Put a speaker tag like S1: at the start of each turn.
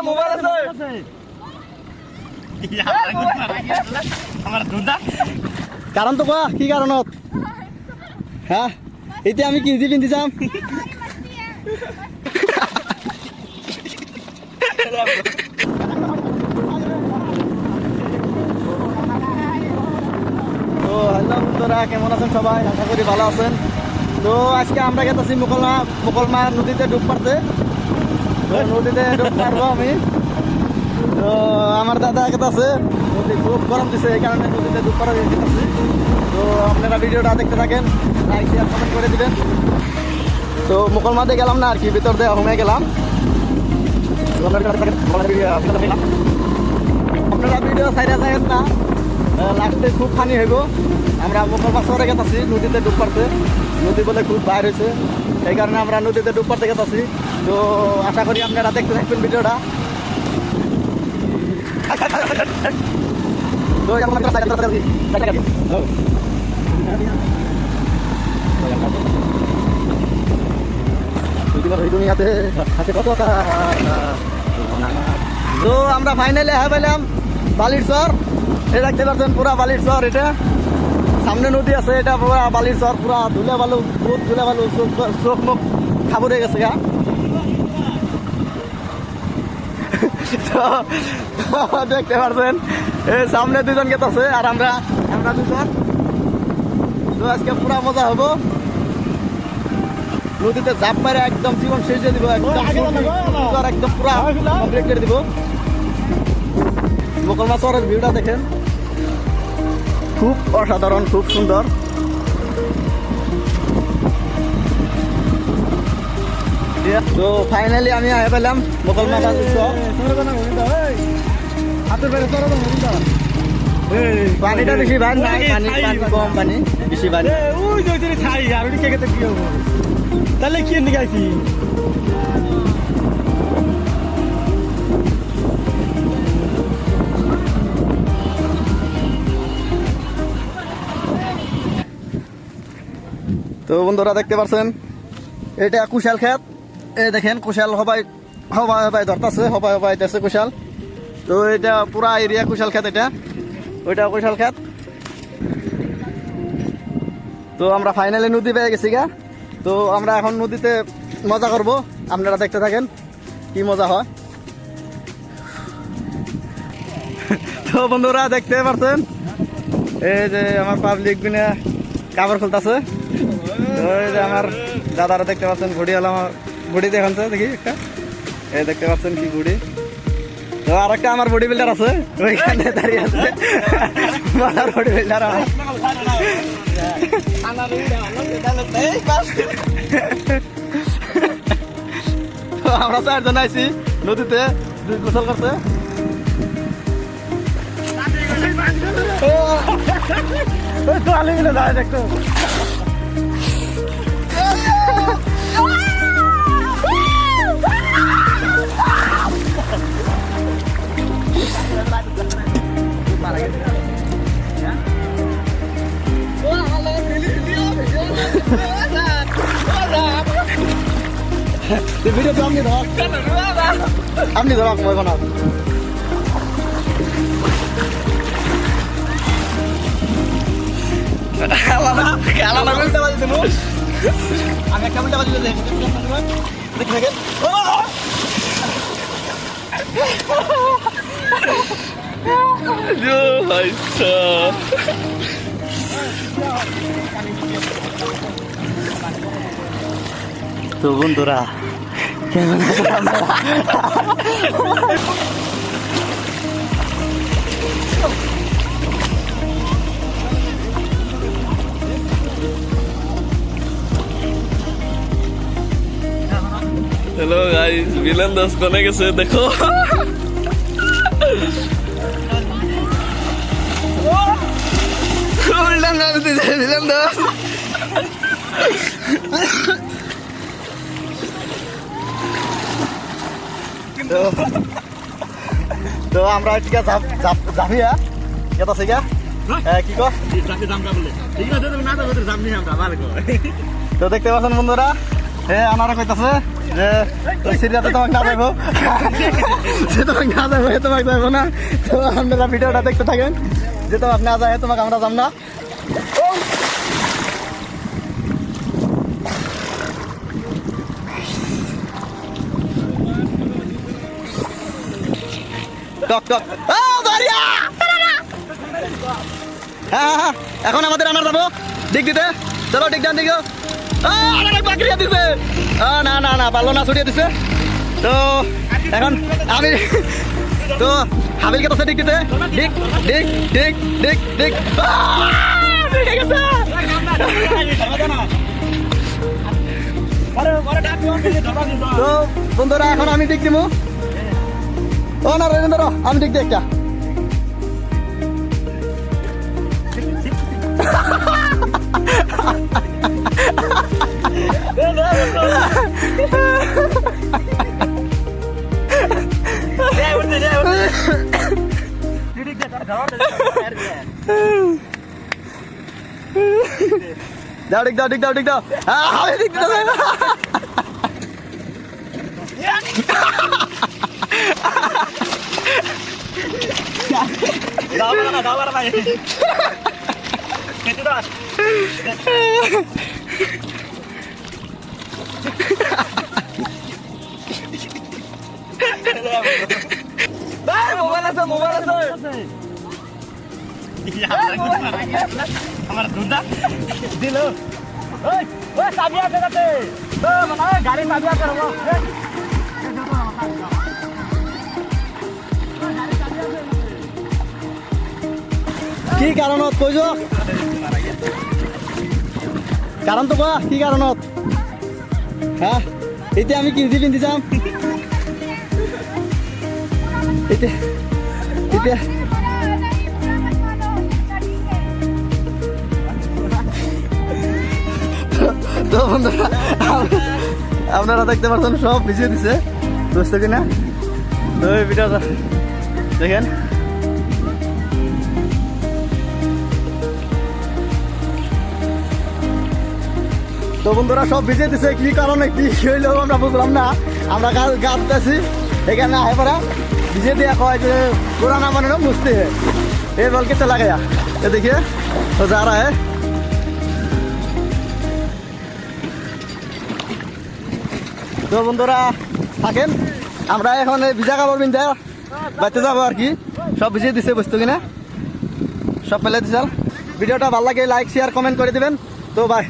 S1: Mobile আছে কারণ তো কোয়া কি কারণত হ্যাঁ এতে আমি কিনছি পিনতে চাম তো হ্যালো বন্ধুরা কেমন আছেন সবাই আশা করি ভালো আছেন তো আজকে আমরা গেছি মোকলমা নদীতে ডুব মারতে তো নদীতে ডুব মারবো আমি তো আমার দাদা গেছে নদী খুব গরম দিছে এই কারণে নদীতে ডুব মারা গেছি তো আপনারা ভিডিওটা দেখতে থাকেন লাইক শেয়ার কমেন্ট করে দিবেন তো মোকলমাতে গেলাম না আর কি ভিতর দিয়ে হোমে গেলাম আপনারা ভিডিও সাইডে যাবেন না লাস্টে খুব পানি হইব আমরা মোকলমা শহরে গেছি নদীতে ডুব মারতে নদী বলে খুব বাইর হয়েছে এই কারণে আমরা নদীতে ডুব মারতে গেছি তো আশা করি আপনারা দেখতে থাকবেন ভিডিওটা তো আমরা ফাইনালি পেলাম বালির চর এটা দেখতে পাচ্ছেন পুরা বালির চর এটা সামনে নদী আছে এটা পুরা বালির চর পুরা ধুলে বালু বহুত ধুলে বালু চোখ মুখ খাবরে গেছে গা দেখতে পাচ্ছেন সামনে দুজন গেত আছে আর আমরা দুজন তো আজকে পুরা মজা হবো নদীতে জাপ মারে একদম জীবন শেষ দিয়ে দিব একদম পুরা কমপ্লিট করে দিব মোকলমা শহরের ভিউটা দেখেন খুব অসাধারণ খুব সুন্দর তো ফাইনালি আমি আগে পেলাম মোকলমা পানিটা বেশি ভাই নাই পানি কম পানি বেশি পানি তাহলে কি নিয়ে গেছি তো বন্ধুরা দেখতে পাচ্ছেন এটা কুশাল ক্ষেত এই দেখেন কুশাল হবাই ধরতেছে হবাই দেশে কুশাল তো এটা পুরা এরিয়া কুশাল ক্ষেত এটা ওইটা কুশাল ক্ষেত তো আমরা ফাইনালি নদী পেয়ে গেছি গা তো আমরা এখন নদীতে মজা করব আপনারা দেখতে থাকেন কি মজা হয় তো বন্ধুরা দেখতে পাচ্ছেন এই যে আমার পাবলিক বিনা কাপড় খুলতেছে ওই যে আমার দাদারা দেখতে পাচ্ছেন ঘুড়ি হলো আমার ঘুড়ি দেখাচ্ছে দেখি একটা এই দেখতে পাচ্ছেন কি ঘুড়ি তো আর একটা আমার বডি বিল্ডার আছে ওইখানে দাঁড়িয়ে আছে বডি বিল্ডার তো আমরা চারজন আইছি নদীতে গোসল করতে তো আলি মিলে যায় দেখতো ভিডিও তো আপনি ধরক মই বানাও আমি একটা মিনিট বাজি দেখি দেখেন তো বন্ধুরা কেমন
S2: हेलो गाइस विलन दास कोने के से देखो
S1: विलन दास তো আমরা ঠিক আছে যাবিয়া কেটা আছে গা কি কো তো দেখতে পাচ্ছেন বন্ধুরা আনারা কইতাছে যে ওই সিরিয়াতে তোমাকে না যাবো সে তোমাকে না যাবো তোমাকে যাবো না। তো আপনারা ভিডিওটা দেখতে থাকেন, যে তোমাকে না যায় তোমাকে আমরা যাব না। টক টক হ্যাঁ, এখন আমাদের আনার যাবো ডিগ দিতে। চলো ডিগ ডান দিকে বাকরিয়া দিছে। না না না পারলো না, ছড়িয়ে দিছে। তো এখন আমি তো হাবিল কে তো ডিগ দিতে। ডিগ ডিগ ডিগ ডিগ ডিগ ঠিক আছে। তো বন্ধুরা এখন আমি ডিগ দিব। ও না রবীন্দ্র আমি ডিগ দিই একটা। দাও ডিগ দাও ডিগ দাও ডিগ দাও। আমি ডিগ দিতে চাই না। মোবাইল আছে মোবাইল আছে আমার দুধা দিল। ওই ওই চাবি আছে তাতে, তো মানে গাড়ি চাবি আছে রব। কি কাৰণত কৈ যাওক, কাৰণটো কোৱা কি কাৰণত? হা এতিয়া আমি কিঞ্জি পিন্ধি যাম। এতিয়া এতিয়া তো বন্ধুরা আপনারা দেখতে পাচ্ছেন সব ভিজিয়ে দিছে বুঝতে কিনা। তো এই ভিডিওটা দেখেন। তো বন্ধুরা সব ভিজিয়ে দিছে, কি কারণে কি হইলো আমরা বুঝলাম না। আমরা গাছ দিয়েছি এখানে আয় পড়া ভিজিয়ে দিয়া কয় যে পুরানা মানে না মুছতে है ये बोल के चला गया। ये देखिए तो जा रहा है। তো বন্ধুরা থাকেন, আমরা এখন ভিজা কাপড় পিন্ধা বাড়িতে যাবো আর কি। সব ভিজিয়ে দিছে বুঝতো কিনা, সব ফেলে দিছে। ভিডিওটা ভালো লাগে লাইক শেয়ার কমেন্ট করে দিবেন। তো বাই।